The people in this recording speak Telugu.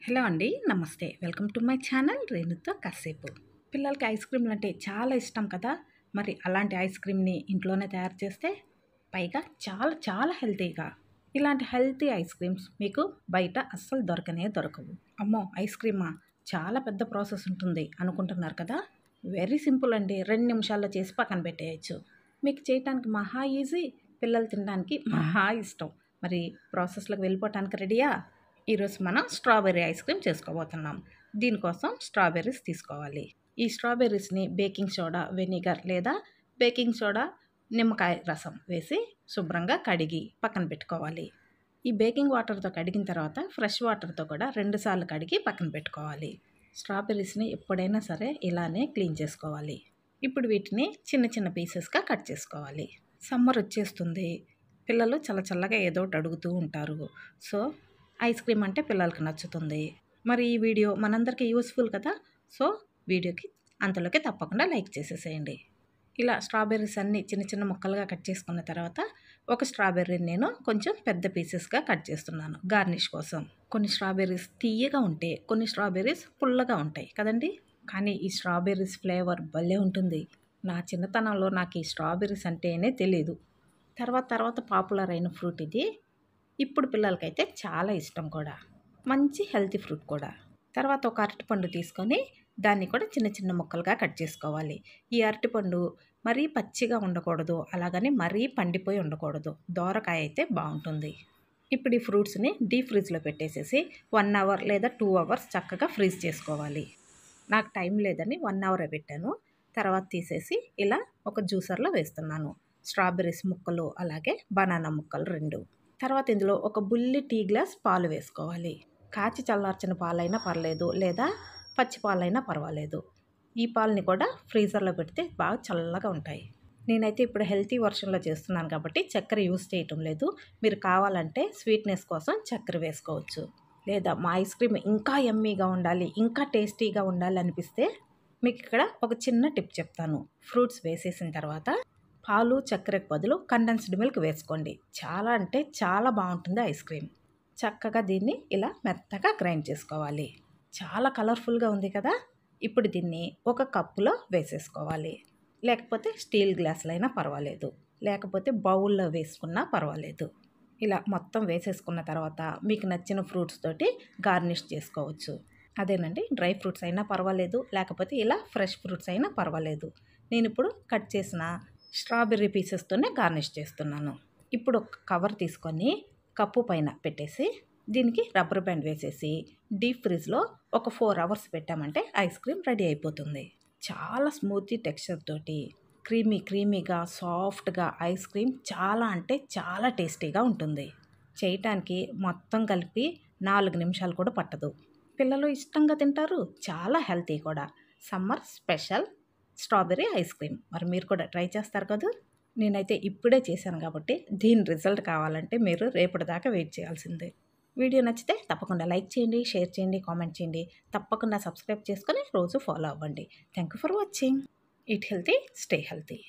హలో అండి, నమస్తే. వెల్కమ్ టు మై ఛానల్ రేణుతో కాసేపు. పిల్లలకి ఐస్ క్రీమ్లు అంటే చాలా ఇష్టం కదా. మరి అలాంటి ఐస్ క్రీమ్ని ఇంట్లోనే తయారు చేస్తే పైగా చాలా చాలా హెల్తీగా, ఇలాంటి హెల్తీ ఐస్ క్రీమ్స్ మీకు బయట అస్సలు దొరకవు. అమ్మో, ఐస్ క్రీమా, చాలా పెద్ద ప్రాసెస్ ఉంటుంది అనుకుంటున్నారు కదా. వెరీ సింపుల్ అండి, 2 నిమిషాల్లో చేసి పక్కన పెట్టేయచ్చు. మీకు చేయటానికి మహా ఈజీ, పిల్లలు తినడానికి మహా ఇష్టం. మరి ప్రాసెస్లోకి వెళ్ళిపోవటానికి రెడీయా? ఈరోజు మనం స్ట్రాబెర్రీ ఐస్ క్రీమ్ చేసుకోబోతున్నాం. దీనికోసం స్ట్రాబెర్రీస్ తీసుకోవాలి. ఈ స్ట్రాబెర్రీస్ని బేకింగ్ సోడా, వెనిగర్ లేదా బేకింగ్ సోడా, నిమ్మకాయ రసం వేసి శుభ్రంగా కడిగి పక్కన పెట్టుకోవాలి. ఈ బేకింగ్ వాటర్తో కడిగిన తర్వాత ఫ్రెష్ వాటర్తో కూడా 2 సార్లు కడిగి పక్కన పెట్టుకోవాలి. స్ట్రాబెర్రీస్ని ఎప్పుడైనా సరే ఇలానే క్లీన్ చేసుకోవాలి. ఇప్పుడు వీటిని చిన్న చిన్న పీసెస్గా కట్ చేసుకోవాలి. సమ్మర్ వచ్చేస్తుంది, పిల్లలు చల్లగా ఏదో ఒకటి అడుగుతూ ఉంటారు. సో ఐస్ క్రీమ్ అంటే పిల్లలకి నచ్చుతుంది. మరి ఈ వీడియో మనందరికీ యూస్ఫుల్ కదా. సో వీడియోకి అంతలోకి తప్పకుండా లైక్ చేసేసేయండి. ఇలా స్ట్రాబెర్రీస్ అన్నీ చిన్న చిన్న ముక్కలుగా కట్ చేసుకున్న తర్వాత ఒక స్ట్రాబెర్రీని నేను కొంచెం పెద్ద పీసెస్గా కట్ చేస్తున్నాను గార్నిష్ కోసం. కొన్ని స్ట్రాబెర్రీస్ తీయగా ఉంటే, కొన్ని స్ట్రాబెర్రీస్ పుల్లగా ఉంటాయి కదండి. కానీ ఈ స్ట్రాబెర్రీస్ ఫ్లేవర్ భలే ఉంటుంది. నా చిన్నతనంలో నాకు ఈ స్ట్రాబెర్రీస్ అంటేనే తెలీదు. తర్వాత పాపులర్ అయిన ఫ్రూట్ ఇది. ఇప్పుడు పిల్లలకైతే చాలా ఇష్టం కూడా, మంచి హెల్తీ ఫ్రూట్ కూడా. తర్వాత ఒక అరటిపండు తీసుకొని దాన్ని కూడా చిన్న చిన్న ముక్కలుగా కట్ చేసుకోవాలి. ఈ అరటిపండు మరీ పచ్చిగా ఉండకూడదు, అలాగని మరీ పండిపోయి ఉండకూడదు. దోరకాయ అయితే బాగుంటుంది. ఇప్పుడు ఈ ఫ్రూట్స్ని డీప్ ఫ్రిడ్జ్లో పెట్టేసేసి 1 అవర్ లేదా 2 అవర్స్ చక్కగా ఫ్రీజ్ చేసుకోవాలి. నాకు టైం లేదని 1 అవరే పెట్టాను. తర్వాత తీసేసి ఇలా ఒక జ్యూసర్లో వేస్తున్నాను. స్ట్రాబెర్రీస్ ముక్కలు అలాగే బనానా ముక్కలు 2. తర్వాత ఇందులో ఒక బుల్లి టీ గ్లాస్ పాలు వేసుకోవాలి. కాచి చల్లార్చిన పాలైనా పర్లేదు, లేదా పచ్చి పాలైనా పర్వాలేదు. ఈ పాలని కూడా ఫ్రీజర్లో పెడితే బాగా చల్లగా ఉంటాయి. నేనైతే ఇప్పుడు హెల్తీ వర్షన్లో చేస్తున్నాను కాబట్టి చక్కెర యూస్ చేయటం లేదు. మీరు కావాలంటే స్వీట్నెస్ కోసం చక్కెర వేసుకోవచ్చు. లేదా మా ఐస్ క్రీమ్ ఇంకా యమ్మీగా ఉండాలి, ఇంకా టేస్టీగా ఉండాలి అనిపిస్తే మీకు ఇక్కడ ఒక చిన్న టిప్ చెప్తాను. ఫ్రూట్స్ వేసేసిన తర్వాత పాలు చక్కెరకు బదులు కండెన్స్డ్ మిల్క్ వేసుకోండి. చాలా అంటే చాలా బాగుంటుంది ఐస్ క్రీమ్. చక్కగా దీన్ని ఇలా మెత్తగా గ్రైండ్ చేసుకోవాలి. చాలా కలర్ఫుల్గా ఉంది కదా. ఇప్పుడు దీన్ని ఒక కప్పులో వేసేసుకోవాలి. లేకపోతే స్టీల్ గ్లాసులు అయినా పర్వాలేదు, లేకపోతే బౌల్లో వేసుకున్నా పర్వాలేదు. ఇలా మొత్తం వేసేసుకున్న తర్వాత మీకు నచ్చిన ఫ్రూట్స్ తోటి గార్నిష్ చేసుకోవచ్చు. అదేనండి, డ్రై ఫ్రూట్స్ అయినా పర్వాలేదు, లేకపోతే ఇలా ఫ్రెష్ ఫ్రూట్స్ అయినా పర్వాలేదు. నేను ఇప్పుడు కట్ చేసిన స్ట్రాబెర్రీ పీసెస్తోనే గార్నిష్ చేస్తున్నాను. ఇప్పుడు ఒక కవర్ తీసుకొని కప్పు పైన పెట్టేసి దీనికి రబ్బర్ బ్యాండ్ వేసేసి డీప్ ఫ్రిడ్జ్లో ఒక 4 అవర్స్ పెట్టామంటే ఐస్ క్రీమ్ రెడీ అయిపోతుంది. చాలా స్మూతీ టెక్స్చర్ తోటి క్రీమీగా సాఫ్ట్గా ఐస్ క్రీమ్ చాలా అంటే చాలా టేస్టీగా ఉంటుంది. చేయటానికి మొత్తం కలిపి 4 నిమిషాలు కూడా పట్టదు. పిల్లలు ఇష్టంగా తింటారు, చాలా హెల్తీ కూడా. Summer special strawberry ice cream. మరి మీరు కూడా ట్రై చేస్తారు కదా. నేనైతే ఇప్పుడే చేశాను కాబట్టి దీని రిజల్ట్ కావాలంటే మీరు రేపటి దాకా వెయిట్ చేయాల్సిందే. వీడియో నచ్చితే తప్పకుండా లైక్ చేయండి, షేర్ చేయండి, కామెంట్ చేయండి. తప్పకుండా సబ్స్క్రైబ్ చేసుకొని రోజు ఫాలో అవ్వండి. Thank you for watching. Eat healthy, stay healthy.